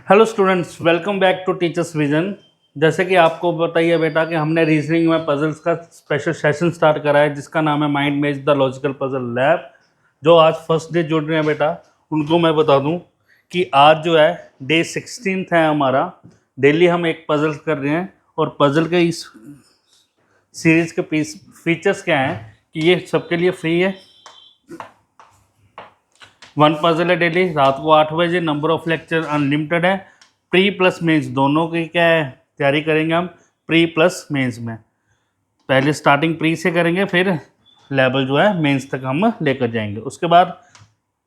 Hello students, welcome back to teachers vision. जैसे कि आपको बताइए बेटा कि हमने रीजनिंग में पजल्स का स्पेशल सेशन स्टार्ट करा है जिसका नाम है माइंड मेज द लॉजिकल पजल लैब। जो आज फर्स्ट डे जुड़ रहे हैं बेटा, उनको मैं बता दूं कि आज जो है डे 16 है हमारा। डेली हम एक पजल कर रहे हैं और पजल के इस सीरीज के फीचर्स क्या हैं कि ये सबके लिए फ्री है। 1 पजल है डेली, रात को 8 बजे। नंबर ऑफ लेक्चर अनलिमिटेड है। प्री प्लस मेंस दोनों की क्या है तैयारी करेंगे हम। प्री प्लस मेंस में पहले स्टार्टिंग प्री से करेंगे, फिर लेवल जो है मेंस तक हम लेकर जाएंगे। उसके बाद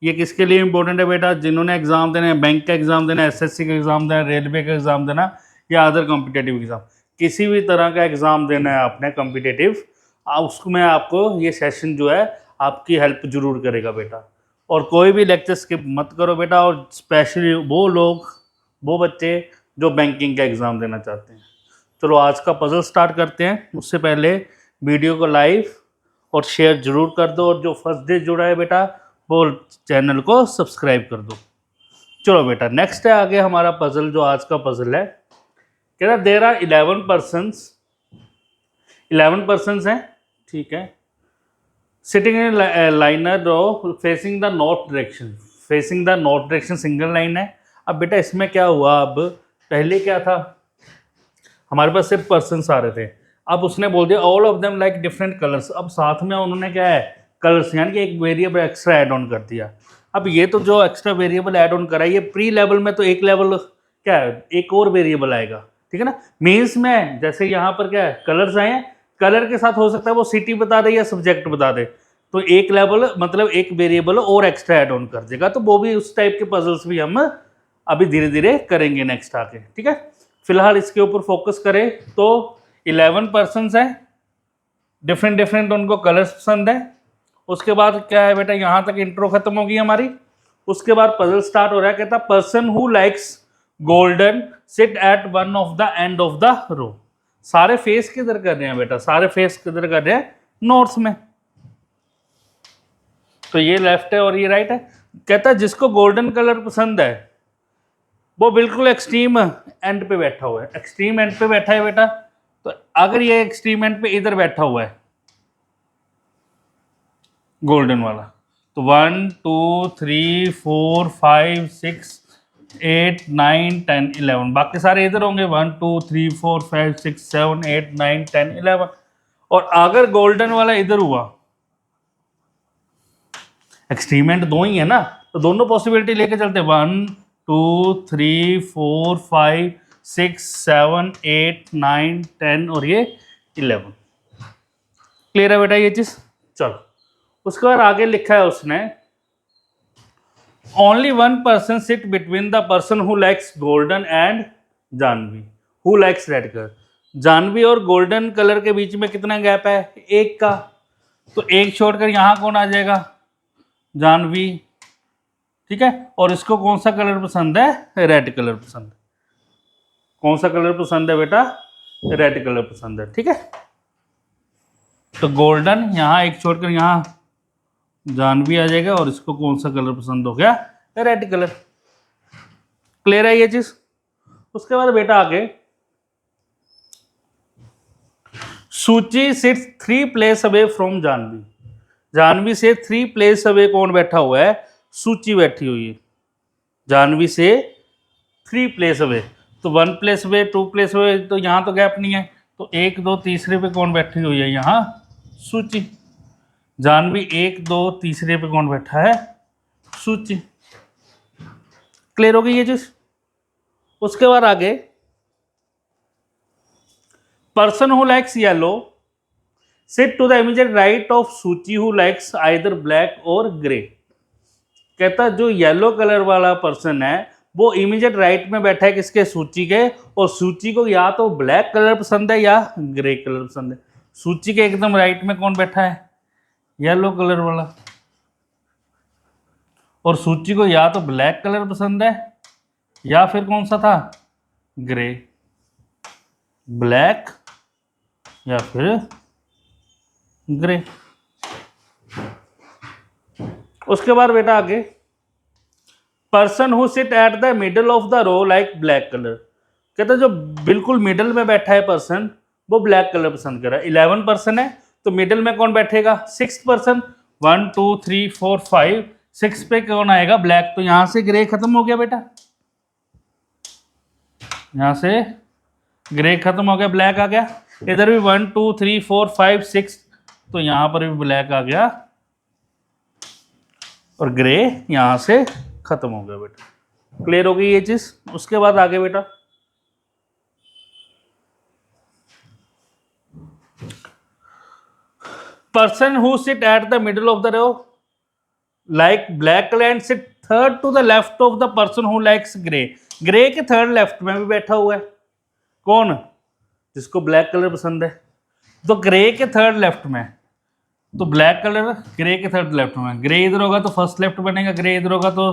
ये किसके लिए इंपॉर्टेंट है बेटा? जिन्होंने एग्जाम देना है, बैंक का एग्जाम देना है, एसएससी का एग्जाम देना है, रेलवे का एग्जाम देना या अदर कॉम्पिटेटिव एग्जाम, किसी भी तरह का एग्जाम देना है आपने कॉम्पिटेटिव, उसको मैं आपको ये सेशन जो है आपकी हेल्प जरूर करेगा बेटा। और कोई भी लेक्चर स्किप मत करो बेटा, और स्पेशली वो लोग, वो बच्चे जो बैंकिंग का एग्ज़ाम देना चाहते हैं। चलो आज का पजल स्टार्ट करते हैं। उससे पहले वीडियो को लाइक और शेयर जरूर कर दो, और जो फर्स्ट डे जुड़ा है बेटा वो चैनल को सब्सक्राइब कर दो। चलो बेटा, नेक्स्ट है आगे हमारा पजल। जो आज का पजल है कह रहा देयर आर 11 पर्सन्स हैं, ठीक है, sitting in linear row facing the north direction single line है। अब बेटा इसमें क्या हुआ, अब पहले क्या था, हमारे पास सिर्फ पर्सन्स आ रहे थे। अब उसने बोल दिया all of them like different colours. अब साथ में उन्होंने क्या है कलर्स, यानी कि एक वेरिएबल एक्स्ट्रा ऐड ऑन कर दिया। अब ये तो जो एक्स्ट्रा वेरिएबल ऐड ऑन करा, ये प्री लेवल में तो एक लेवल क्या है, एक और वेरिएबल आएगा, ठीक है ना। मीन्स में जैसे यहाँ पर क्या है कलर्स आए हैं, कलर के साथ हो सकता है वो सिटी बता दे या सब्जेक्ट बता दे, तो एक लेवल मतलब एक वेरिएबल और एक्स्ट्रा ऐड ऑन कर देगा। तो वो भी उस टाइप के पजल्स भी हम अभी धीरे धीरे करेंगे नेक्स्ट आके, ठीक है। फिलहाल इसके ऊपर फोकस करें तो 11 पर्सन्स हैं, डिफरेंट उनको कलर्स पसंद है। उसके बाद क्या है बेटा, यहाँ तक इंट्रो खत्म होगी हमारी। उसके बाद पजल स्टार्ट हो रहा है, कहता person who likes golden sit at one of the end of the row. सारे फेस किधर कर रहे हैं बेटा? सारे फेस किधर कर रहे हैं? नॉर्थ में। तो ये लेफ्ट है और ये राइट है। कहता है जिसको गोल्डन कलर पसंद है वो बिल्कुल एक्सट्रीम एंड पे बैठा हुआ है। एक्सट्रीम एंड पे बैठा है बेटा, तो अगर ये एक्सट्रीम एंड पे इधर बैठा हुआ है गोल्डन वाला, तो 1 2 3 4 5 6 8 9 10 11, बाकी सारे इधर होंगे 1 2 3 4 5 6 7 8 9 10 11। और अगर गोल्डन वाला इधर हुआ, एक्सट्रीमेंट दो ही है ना, तो दोनों पॉसिबिलिटी लेके चलते 1 2 3 4 5 6 7 8 9 10 और ये 11। क्लियर है बेटा ये चीज? चलो उसके बाद आगे लिखा है उसने only 1 person sit between the person who likes golden and Janvi who likes red colour. Janvi और गोल्डन कलर के बीच में कितना गैप है? एक का। तो एक छोड़कर यहां कौन आ जाएगा? जानवी, ठीक है। और इसको कौन सा कलर पसंद है? रेड कलर पसंद है। कौन सा कलर पसंद है बेटा? रेड कलर पसंद है, ठीक है। तो गोल्डन यहां एक छोड़कर यहां जानवी आ जाएगा, और इसको कौन सा कलर पसंद हो गया? Red colour. क्लियर है ये चीज? उसके बाद बेटा आगे Suchi sits 3 place away from Janvi. Janvi से 3 प्लेस अवे कौन बैठा हुआ है? सूची बैठी हुई है। जानवी से 3 प्लेस अवे, तो 1 प्लेस अवे 2 प्लेस अवे, तो यहाँ तो गैप नहीं है। तो 1 2 तीसरे पे कौन बैठी हुई है? यहाँ सूची। जानवी 1 2 तीसरे पे कौन बैठा है? सूची। क्लियर हो गई ये चीज? उसके बाद आगे person who likes yellow sit to the immediate right of Suchi who likes either black और ग्रे। कहता जो येलो कलर वाला पर्सन है वो इमीडिएट राइट में बैठा है किसके? सूची के। और सूची को या तो ब्लैक कलर पसंद है या ग्रे कलर पसंद है। सूची के एकदम राइट में कौन बैठा है? येलो कलर वाला। और सूची को या तो ब्लैक कलर पसंद है या फिर कौन सा था? ग्रे। ब्लैक या फिर ग्रे। उसके बाद बेटा आगे person who sit at the middle of the row like black colour, कहता जो बिल्कुल मिडल में बैठा है पर्सन वो ब्लैक कलर पसंद कर रहा है। 11 पर्सन है तो मिडल में कौन बैठेगा? 6 पर्सन। 1 2 3 4 5 6 पे कौन आएगा? ब्लैक। तो यहां से ग्रे खत्म हो गया बेटा, यहां से ग्रे खत्म हो गया, ब्लैक आ गया। इधर भी 1 2 3 4 5 6, तो यहां पर भी ब्लैक आ गया और ग्रे यहां से खत्म हो गया बेटा। क्लियर हो गई ये चीज? उसके बाद आगे बेटा person who sit at the middle of the row like black colour and sit third to the left of the person who likes grey, grey के थर्ड लेफ्ट में भी बैठा हुआ है कौन? जिसको ब्लैक कलर पसंद है। तो ग्रे के थर्ड लेफ्ट में, तो ब्लैक कलर ग्रे के थर्ड लेफ्ट में, ग्रे इधर होगा तो फर्स्ट लेफ्ट बनेगा, ग्रे इधर होगा तो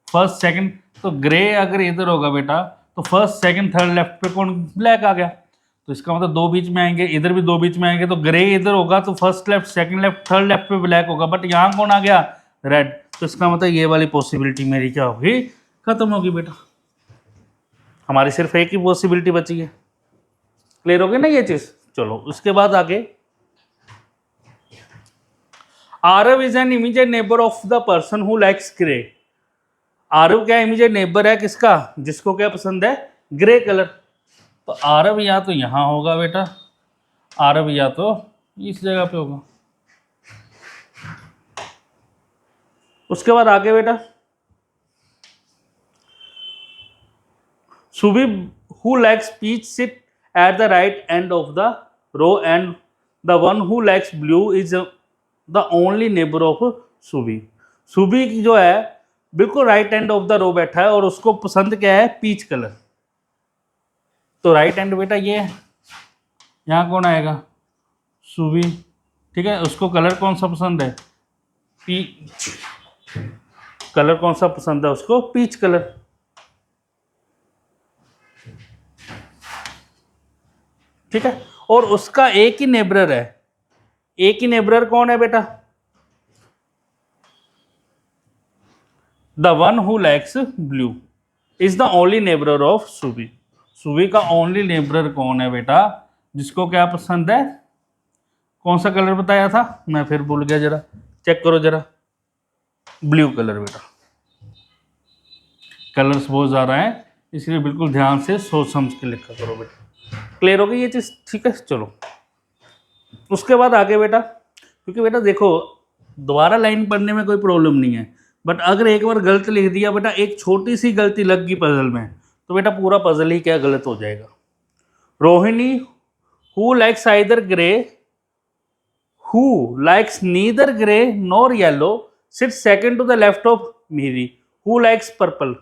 फर्स्ट सेकंड, तो ग्रे अगर इधर होगा बेटा तो फर्स्ट सेकंड थर्ड लेफ्ट पे कौन? ब्लैक आ गया। तो इसका मतलब दो बीच में आएंगे, इधर भी दो बीच में आएंगे, तो ग्रे इधर होगा तो first left second left third left पे ब्लैक होगा, बट यहाँ कौन आ गया? रेड। तो इसका मतलब ये वाली पॉसिबिलिटी मेरी क्या होगी? खत्म होगी बेटा। हमारी सिर्फ एक ही पॉसिबिलिटी बची है। क्लियर हो गई ना ये चीज? चलो उसके बाद आगे, Aarav is an immediate neighbour of the person who likes grey. Aarav क्या इमीडिएट नेबर है किसका? जिसको क्या पसंद है? Grey colour. तो आरव या तो यहां होगा बेटा, आरव या तो इस जगह पे होगा। उसके बाद आगे बेटा, Subi who likes peach sit at the right end of the row and the one who likes blue is the only neighbour of Subi. Subi की जो है बिल्कुल right end of the row बैठा है और उसको पसंद क्या है? Peach colour. तो राइट एंड बेटा ये है, यहाँ कौन आएगा? सुबी। ठीक है, उसको कलर कौन सा पसंद है? Peach colour. कौन सा पसंद है उसको? Peach colour. ठीक है, और उसका एक ही नेबरर है। एक ही नेबरर कौन है बेटा? The one who likes blue is the only neighbour of Subi. Subi का ओनली नेबरर कौन है बेटा? जिसको क्या पसंद है? कौन सा कलर बताया था? मैं फिर भूल गया, जरा चेक करो जरा। ब्लू कलर बेटा। कलर्स बहुत ज़्यादा हैं इसलिए बिल्कुल ध्यान से सोच समझ के लिखा करो बेटा। क्लियर हो गई ये चीज़? ठीक है, चलो उसके बाद आगे बेटा, क्योंकि बेटा देखो दोबारा लाइन पढ़ने में कोई प्रॉब्लम नहीं है, बट अगर एक बार गलत लिख दिया बेटा, एक छोटी सी गलती लग गई पजल में, तो बेटा पूरा पजल ही क्या गलत हो जाएगा। Rohini who likes either grey, who likes neither grey nor yellow sit second to the left of Mihiri who likes purple.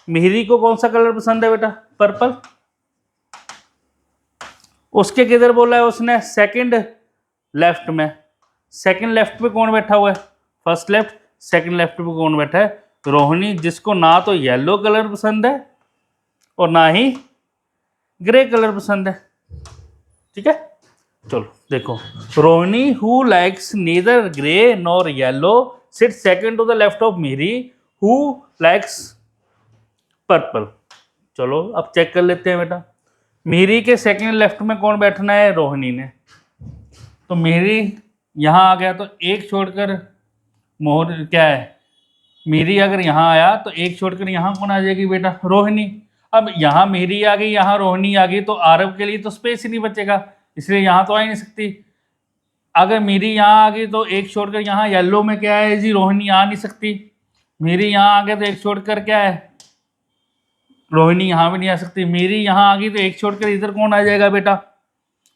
Mihiri को कौन सा कलर पसंद है बेटा? पर्पल। उसके किधर बोला है उसने? सेकंड लेफ्ट में। सेकंड लेफ्ट पे कौन बैठा हुआ है? First left. सेकंड लेफ्ट पे कौन बैठा है? रोहिणी, जिसको ना तो येलो कलर पसंद है और ना ही ग्रे कलर पसंद है। ठीक है, चलो देखो, Rohini who likes neither grey nor yellow sit second to the left of Mihiri who likes purple. चलो अब चेक कर लेते हैं बेटा, मिहिरी के सेकंड लेफ्ट में कौन बैठना है? रोहिणी ने। तो मिहिरी यहाँ आ गया तो एक छोड़कर मोहर क्या है? मिहिरी अगर यहाँ आया तो एक छोड़कर यहाँ कौन आ जाएगी बेटा? रोहिणी। अब यहाँ मिहिरी आ गई, यहाँ रोहिणी आ गई, तो आरव के लिए तो स्पेस ही नहीं बचेगा, इसलिए यहाँ तो आ ही नहीं सकती। अगर मिहिरी यहाँ आ गई तो एक छोड़कर यहाँ येलो में क्या है जी? रोहिणी आ नहीं सकती। मिहिरी यहाँ आ गया तो एक छोड़कर क्या है? रोहिणी यहाँ भी नहीं आ सकती। मिहिरी यहाँ आ गई तो एक छोड़कर इधर कौन आ जाएगा बेटा?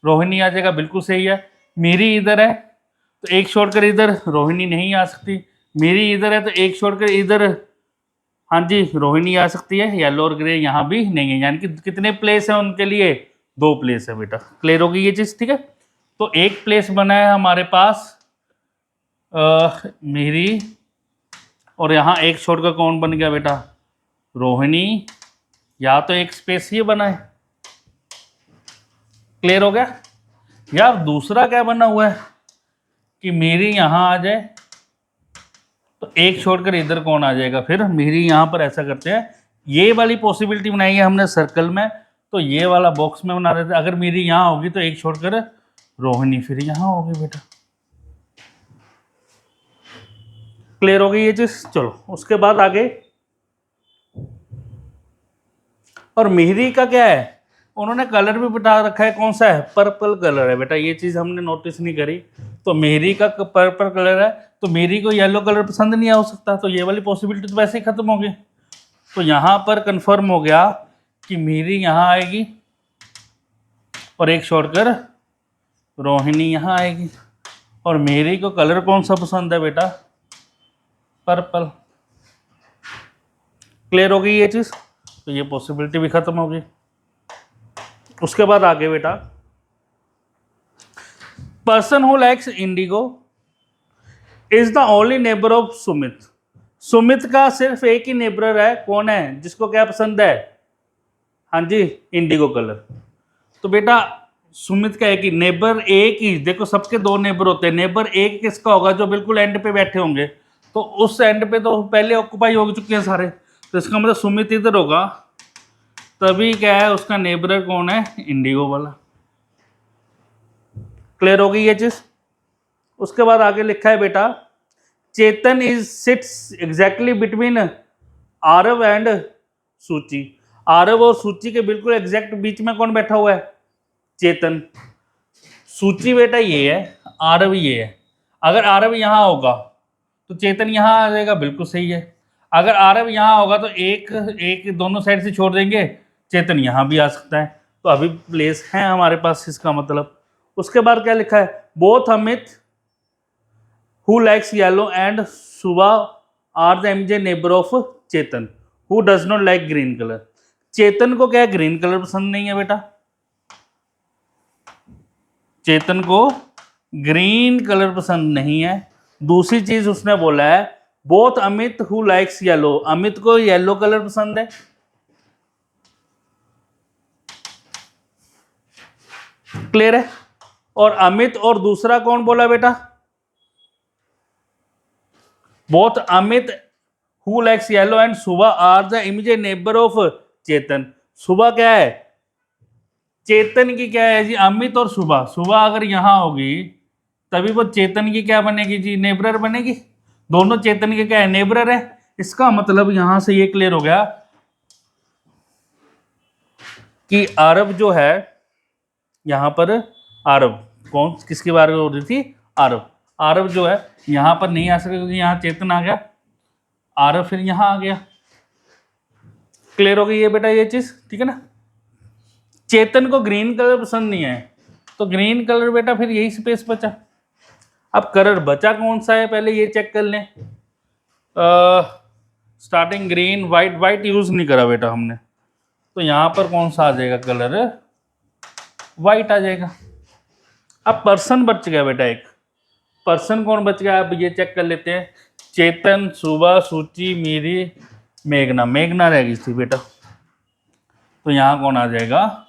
रोहिणी आ जाएगा। बिल्कुल सही है। मिहिरी इधर है तो एक छोड़कर इधर रोहिणी नहीं आ सकती। मिहिरी इधर है तो एक छोड़कर इधर, हाँ जी, रोहिणी आ सकती है। येलो और ग्रे यहाँ भी नहीं है, यानी कि कितने प्लेस है उनके लिए? 2 प्लेस है बेटा। क्लियर होगी ये चीज़? ठीक है, तो एक प्लेस बना है हमारे पास मिहिरी, और यहाँ एक छोड़कर कौन बन गया बेटा? रोहिणी। या तो एक स्पेस ये बना है। क्लियर हो गया? या दूसरा क्या बना हुआ है कि मिहिरी यहाँ आ जाए तो एक छोड़कर इधर कौन आ जाएगा फिर, मिहिरी। यहाँ पर ऐसा करते हैं, ये वाली पॉसिबिलिटी बनाई है हमने सर्कल में, तो ये वाला बॉक्स में बना देते हैं। अगर मिहिरी यहाँ होगी तो एक छोड़कर रोहिणी फिर यहाँ होगी बेटा। क्लियर हो गई ये चीज। चलो उसके बाद आगे, और मिहिरी का क्या है, उन्होंने कलर भी बता रखा है, कौन सा है, पर्पल कलर है बेटा। ये चीज हमने नोटिस नहीं करी। तो मिहिरी का पर्पल कलर है, तो मिहिरी को येलो कलर पसंद नहीं हो सकता, तो ये वाली पॉसिबिलिटी तो वैसे ही खत्म हो गई। तो यहाँ पर कंफर्म हो गया कि मिहिरी यहाँ आएगी और एक छोड़कर रोहिणी यहाँ आएगी। और मिहिरी को कलर कौन सा पसंद है बेटा, पर्पल। क्लियर हो गई ये चीज। तो ये पॉसिबिलिटी भी खत्म हो गई। उसके बाद आगे बेटा, person who likes Indigo is the only neighbour of Sumit. Sumit का सिर्फ एक ही नेबर है, कौन है, जिसको क्या पसंद है, हाँ जी, इंडिगो कलर। तो बेटा सुमित का एक ही नेबर, एक ही, देखो सबके दो नेबर होते हैं, नेबर एक किसका होगा, जो बिल्कुल एंड पे बैठे होंगे। तो उस एंड पे तो पहले ऑक्यूपाई हो चुके हैं सारे, तो इसका मतलब सुमित इधर होगा, तभी क्या है उसका नेबर कौन है, इंडिगो वाला। क्लियर हो गई ये चीज। उसके बाद आगे लिखा है बेटा, Chetan is sits exactly between Aarav and Suchi. Aarav और सूची के बिल्कुल एग्जैक्ट बीच में कौन बैठा हुआ है, चेतन। सूची बेटा ये है, आरव ये है। अगर आरव यहाँ होगा तो चेतन यहाँ आ जाएगा, बिल्कुल सही है। अगर आरव यहाँ होगा तो एक एक दोनों साइड से छोड़ देंगे, चेतन यहाँ भी आ सकता है। तो अभी प्लेस है हमारे पास, इसका मतलब। उसके बाद क्या लिखा है, both Amit who likes yellow and Suba are the immediate neighbour of Chetan who does not like green colour. Chetan को क्या ग्रीन कलर पसंद नहीं है बेटा, चेतन को ग्रीन कलर पसंद नहीं है। दूसरी चीज उसने बोला है, both Amit who likes yellow, Amit को येलो कलर पसंद है। क्लियर है। और अमित और दूसरा कौन बोला बेटा, both Amit who likes yellow and Subah are the immediate neighbour of Chetan. Subah क्या है, चेतन की क्या है जी, अमित और सुबह। सुबह अगर यहां होगी तभी वो चेतन की क्या बनेगी जी, नेबरर बनेगी। दोनों चेतन के क्या है, नेबरर है। इसका मतलब यहां से ये क्लियर हो गया कि आरब जो है, यहां पर आरब कौन, किसके बारे में हो रही थी, आरब। आरब जो है यहां पर नहीं आ सके क्योंकि यहां चेतन आ गया, आरब फिर यहां आ गया। क्लियर हो गई ये बेटा ये चीज, ठीक है ना। चेतन को ग्रीन कलर पसंद नहीं है, तो ग्रीन कलर बेटा फिर यही स्पेस बचा। अब कलर बचा कौन सा है, पहले ये चेक कर लें। Starting green, white, white use नहीं करा बेटा हमने, तो यहां पर कौन सा आ जाएगा कलर, वाइट आ जाएगा। अब पर्सन बच गया बेटा, एक पर्सन कौन बच गया, अब ये चेक कर लेते हैं। चेतन, सुबह, सूची, मीरी, मेघना। मेघना रह गई थी बेटा, तो यहाँ कौन आ जाएगा,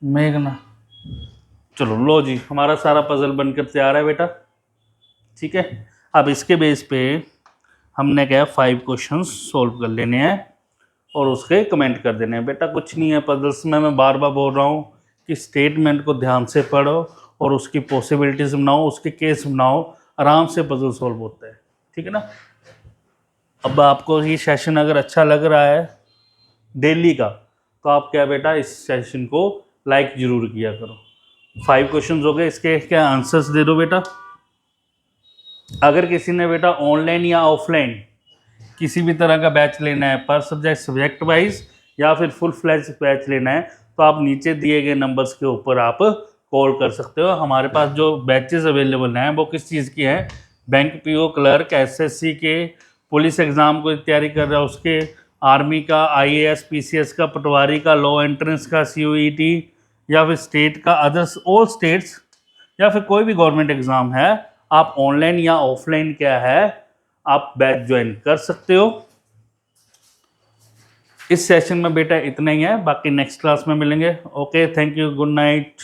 मेघना। चलो लो जी, हमारा सारा पजल बनकर तैयार है बेटा, ठीक है। अब इसके बेस पे हमने क्या 5 क्वेश्चन सोल्व कर लेने हैं और उसके कमेंट कर देने हैं बेटा। कुछ नहीं है पजल्स में, मैं बार बार बोल रहा हूँ कि स्टेटमेंट को ध्यान से पढ़ो और उसकी पॉसिबिलिटीज बनाओ, उसके केस बनाओ, आराम से पजल सोल्व होता है, ठीक है ना। अब आपको ये सेशन अगर अच्छा लग रहा है डेली का, तो आप क्या बेटा इस सेशन को लाइक जरूर किया करो। 5 क्वेश्चन हो गए, इसके क्या आंसर्स दे दो बेटा। अगर किसी ने बेटा ऑनलाइन या ऑफलाइन किसी भी तरह का बैच लेना है, पर सब्जेक्ट वाइज या फिर फुल फ्लैज बैच लेना है, तो आप नीचे दिए गए नंबर्स के ऊपर आप कॉल कर सकते हो। हमारे पास जो बैचेस अवेलेबल हैं वो किस चीज़ की हैं, बैंक पीओ क्लर्क, एसएससी के, पुलिस एग्ज़ाम को तैयारी कर रहा है उसके, आर्मी का, आईएएस पीसीएस का, पटवारी का, लॉ एंट्रेंस का, सीयूईटी, या फिर स्टेट का, अदर्स ऑल स्टेट्स, या फिर कोई भी गवर्नमेंट एग्ज़ाम है, आप ऑनलाइन या ऑफलाइन क्या है आप बैच ज्वाइन कर सकते हो। इस सेशन में बेटा इतना ही है, बाकी नेक्स्ट क्लास में मिलेंगे। Okay, thank you, good night.